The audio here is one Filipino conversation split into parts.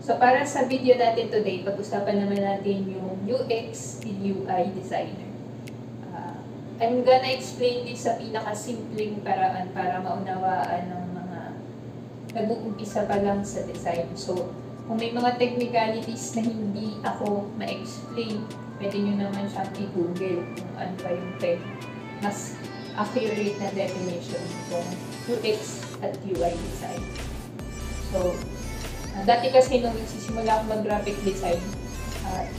So para sa video natin today, pag-usapan naman natin yung UX and UI designer. I'm gonna explain this sa pinakasimpleng paraan para maunawaan ng mga nag-uumpisa pa lang sa design. So kung may mga technicalities na hindi ako ma-explain, pwede nyo naman siyang i-google kung ano pa yung mas accurate na definition ng UX at UI design. So, dati kasi nung nagsisimula akong mag-graphic design,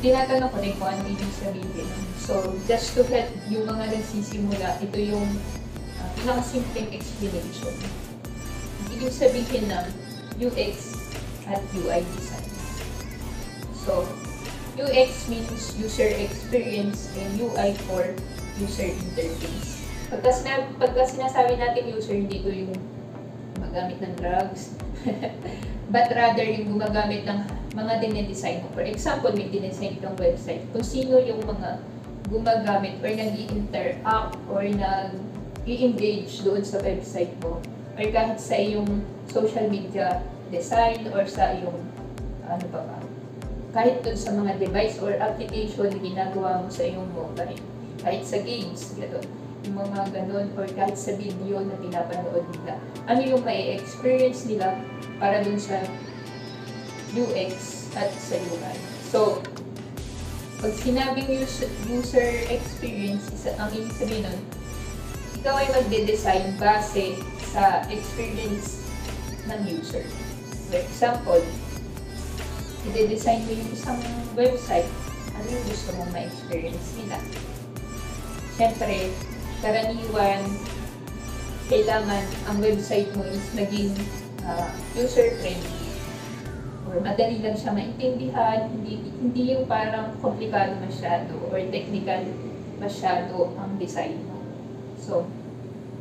tinatanong ko rin kung ano ibig sabihin. So, just to help yung mga nagsisimula, ito yung pinakasimpleng explanation. Ibig sabihin ng UX at UI design. So, UX means user experience and UI for user interface. Pagka sinasabi natin user, hindi ito yung gumagamit ng drugs, but rather yung gumagamit ng mga dinedesign mo. For example, may dinesign itong website. Kung sino yung mga gumagamit or nag-i-interact or nag-i-engage doon sa website mo, or kahit sa iyong social media design or sa iyong kahit doon sa mga device or application na ginagawa mo sa iyong mobile, kahit sa games, gano'n, yung mga gano'n, or kahit sa video na pinapanood nila, ano yung may experience nila para doon sa UX at sa UI. So, pag sinabing user experience, ang ibig sabihin nun, ikaw ay magde-design base sa experience ng user. For example, i-design mo yung isang website, ano yung gusto mong ma-experience nila. Siyempre, karaniwan, kailangan ang website mo is maging user-friendly or madali lang siya maintindihan, hindi yung parang komplikado masyado or technical masyado ang design mo. So,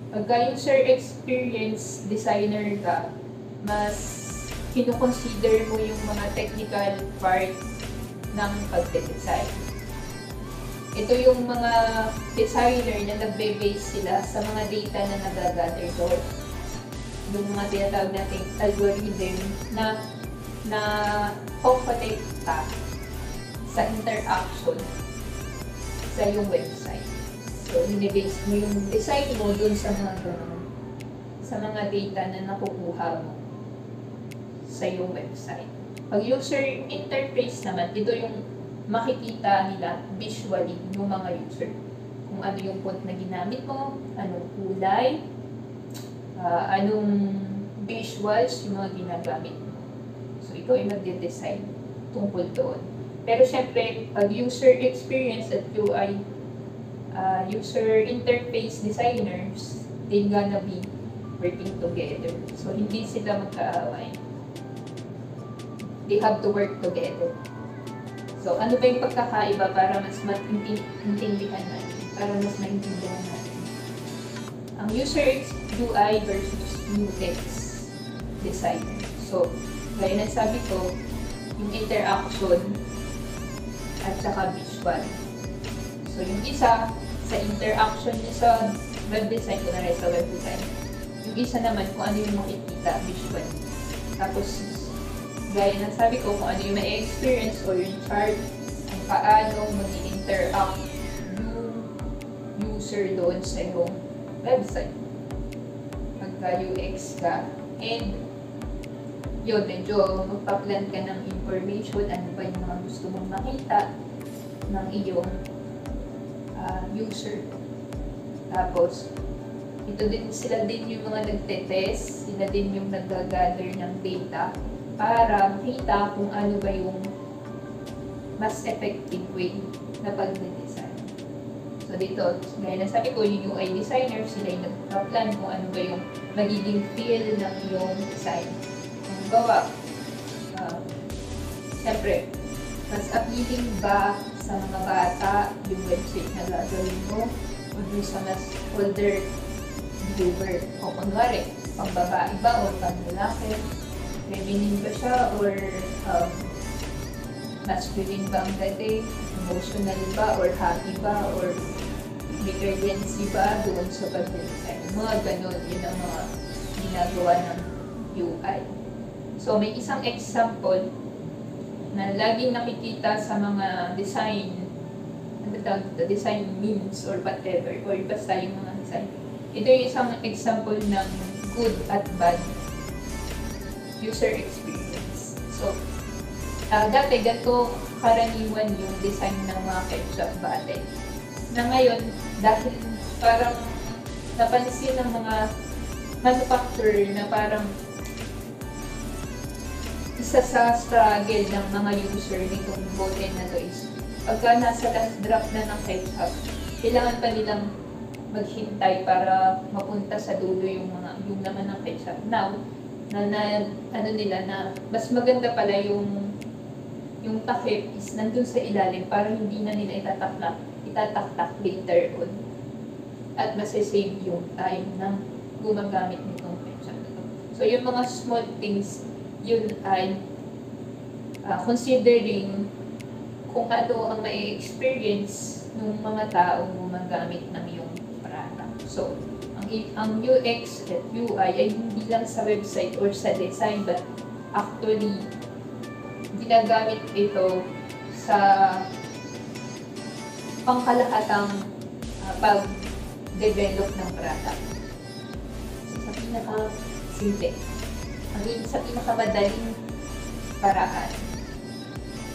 pagka user experience designer ka, mas kino-consider mo yung mga technical part ng pagde-design. Ito yung mga designer na nagbe-base sila sa mga data na nagagather doon. Yung mga tinatawag nating algorithm na kukonekta sa interaction sa yung website. So, binibase mo yung design mo doon sa mga ganun, sa mga data na nakukuha mo sa iyong website. Pag user interface naman, ito yung makikita nila visually ng mga user. Kung ano yung font na ginamit mo, anong kulay, anong visuals yung mga ginagamit mo. So, ikaw ay magde-design tungkol doon. Pero syempre, pag user experience at UI, user interface designers, they gonna be working together. So, hindi sila magkaaway. They have to work together. So, ano ba yung pagkakaiba para mas maintindihan natin? Para mas maintindihan natin? Ang user UI versus UX designer. So, gaya na sabi ko, yung interaction at saka visual. So, yung isa, sa interaction niya sa web design, kunwari sa web design. Yung isa naman, kung ano yung makikita visual. Tapos, gaya ng sabi ko, kung ano yung may experience o yung chart, kung paano mag-interact yung user doon sa iyong website. Pagka UX ka, and yun, medyo magpa-plan ka ng information, ano ba yung mga gusto mong makita ng iyong user. Tapos, sila din yung mga nagte-test, sila din yung nag-gather ng data para makita kung ano ba yung mas effective way na pag-design. So dito, gaya na sabi ko, yung UI designer, sila yung nagpa-plan kung ano ba yung magiging feel ng yung design. Ang gawa, siyempre, mas appealing ba sa mga bata yung website na gagawin mo o yung sa mas older viewer? O kunwari, pang babae ba o pang lalaki? Feminine ba siya or masculine ba ang dating? Emotional ba or happy ba or may urgency ba doon sa pag-design? Mga ganun, yun ang mga ginagawa ng UI. So, may isang example na laging nakikita sa mga design, design memes or whatever, or basta yung mga design. Ito yung isang example ng good at bad user experience. So, dati ganito karaniwan yung design ng mga ketchup bottle. Na ngayon, dahil parang napansin ng mga manufacturer na parang isa sa struggle ng mga user nitong bottle na to is pagka nasa last drop na ng ketchup, kailangan pa nilang maghintay para mapunta sa dulo yung laman ng ketchup. Now, ano nila na mas maganda pala yung takip is nandun sa ilalim para hindi na nila itataktak later on. At masasave yung time ng gumagamit nitong ketchup na to. So, yung mga small things, yun ay considering kung ano ang may experience ng mga taong gumagamit ng yung product. So, ang UX at UI ay hindi lang sa website or sa design, but actually ginagamit ito sa pangkalahatang pag-develop ng product. So, sa pinaka-simple, sa pinakamadaling paraan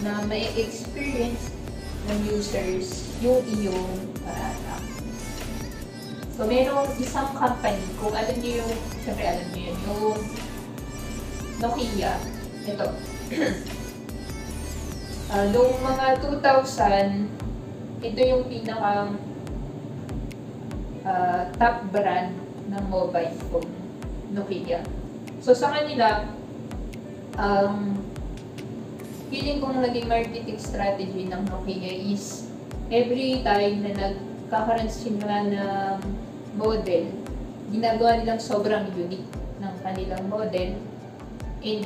na may experience ng users yung iyong product. So, merong isang company, kung alam niyo yung, syempre alam niyo yun, yung Nokia. Ito. Noong mga 2000, ito yung pinaka top brand ng mobile phone, Nokia. So, sa kanila, feeling kong naging marketing strategy ng Nokia is every time na nagkakaroon sila ng model, ginagawa nilang sobrang unique ng kanilang model, and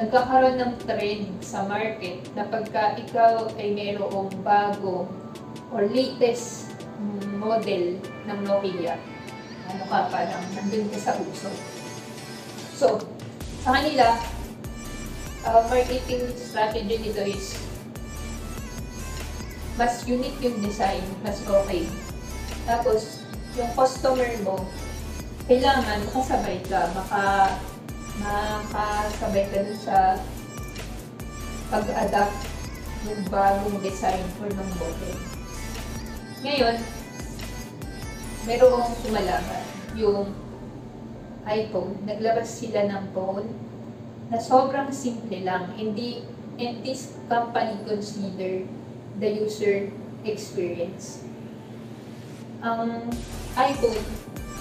nagkakaroon ng trend sa market na pagka ikaw ay mayroong bago or latest model ng Nokia, ano ka parang nandun ka sa uso. So, sa kanila, marketing strategy nito is mas unique yung design, mas okay. Tapos, yung customer mo, kailangan makasabay ka, makasabay ka dun sa pag-adapt ng bagong design or ng model. Ngayon, merong kumalaban yung iPhone. Naglabas sila ng phone na sobrang simple lang. And this company consider the user experience. Ang iPhone,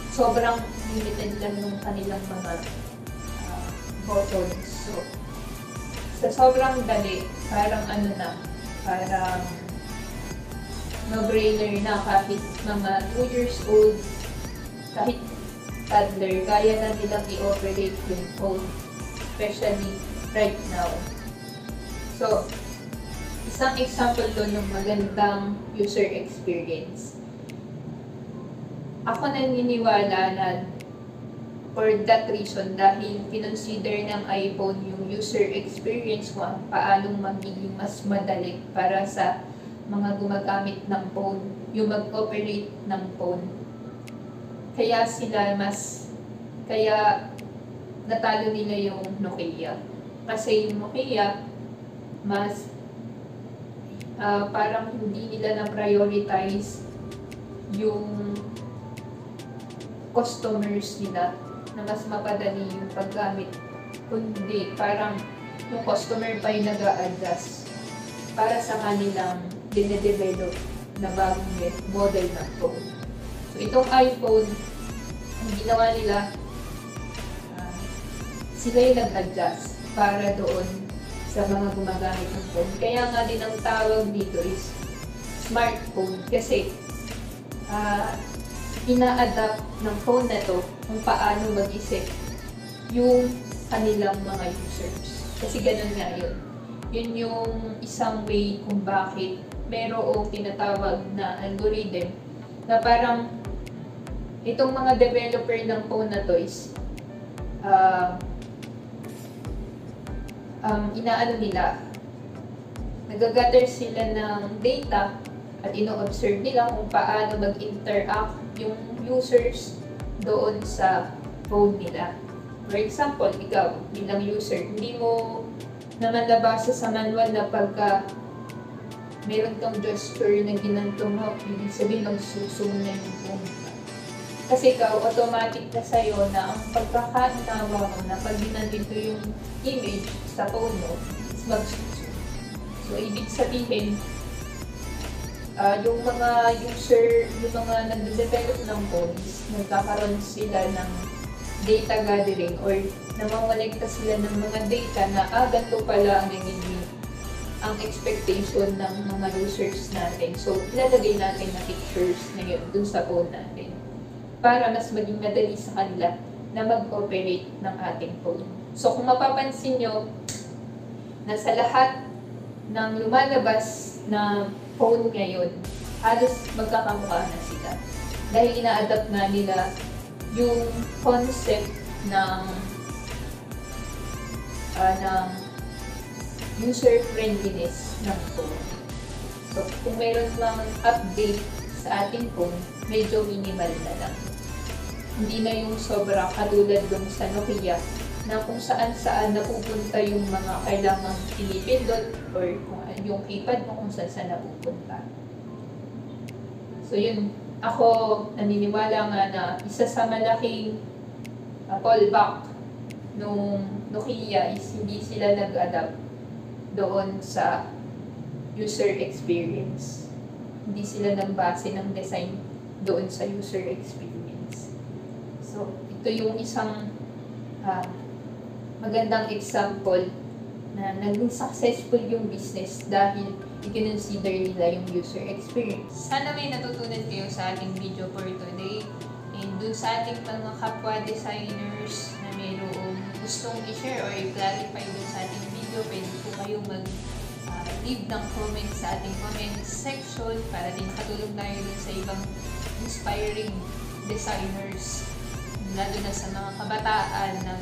sobrang limited lang nung kanilang mga buttons. So, sa sobrang dali, parang parang no-brainer na kahit mga 2 years old, kahit toddler, kaya na nilang i-operate yung phone, especially right now. So, isang example to ng magandang user experience. Ako naniniwala na for that reason, dahil kinonsider ng iPhone yung user experience kung paanong magiging mas madali para sa mga gumagamit ng phone, yung mag-operate ng phone. Kaya natalo nila yung Nokia. Kasi yung Nokia, mas parang hindi nila na-prioritize yung customers nila na mas mapadali yung paggamit. Kundi parang yung customer pa yung nag-a-adjust para sa kanilang dine-develop na bagong model ng phone. So itong iPhone, ang ginawa nila, sila yung nag-adjust para doon sa mga gumagamit ng phone. Kaya nga din ang tawag dito is smartphone kasi ina-adapt ng phone na to kung paano mag-isip yung kanilang mga users. Kasi ganun nga yun. Yun yung isang way kung bakit merong tinatawag na algorithm na parang itong mga developer ng phone na to is inaano nila, nagagather sila ng data at ino-observe nila kung paano mag-interact yung users doon sa phone nila. For example, ikaw bilang user, hindi mo naman nabasa sa manual na pagka meron kang gesture na ginanto mo, ibig sabihin magsusum na yung phone. Kasi ikaw, automatic na sa'yo na ang pagkakaunawa mo na pag ginanto yung image sa phone mo, is magsusum. So, ibig sabihin, yung mga user, yung mga nag-develop ng phones, nagkakaroon sila ng data gathering or namamolekta sila ng mga data na ganito pala ang nagiging ang expectation ng mga users natin. So, ilalagay natin na pictures na yun dun sa phone natin para mas maging madali sa kanila na mag-operate ng ating phone. So, kung mapapansin nyo, nasa lahat ng lumalabas na phone ngayon, halos magkakamukha na sila. Dahil ina-adapt na nila yung concept ng user-friendliness ng phone. So, kung mayroon lang update sa ating phone, medyo minimal na lang. Hindi na yung sobra katulad dun sa Nokia na kung saan-saan napupunta yung mga kailangang pinipindot or kung yung keypad mo kung saan napupunta. So yun, ako naniniwala nga na isa sa malaking fallback nung Nokia is hindi sila nag-adapt doon sa user experience. Hindi sila nagbase ng design doon sa user experience. So, ito yung isang magandang example na naging successful yung business dahil i-consider nila yung user experience. Sana may natutunan kayo sa ating video for today. And dun sa ating mga kapwa designers na mayroong gustong i-share or i-clarify dun sa ating video, pwede po kayong leave ng comment sa ating comment section para din makatulong tayo dun sa ibang inspiring designers, lalo na sa mga kabataan na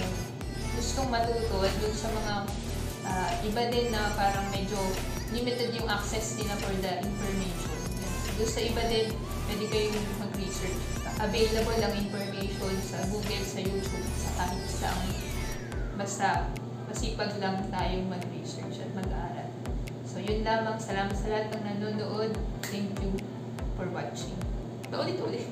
gustong matuto at dun sa mga iba din na parang medyo limited yung access nila for the information. Doon sa iba din, pwede kayong mag-research. Available ang information sa Google, sa YouTube, sa kahit saan. Basta masipag lang tayong mag-research at mag-aaral. So yun lamang. Salamat sa lahat ng nanonood. Thank you for watching. Paulit-ulit.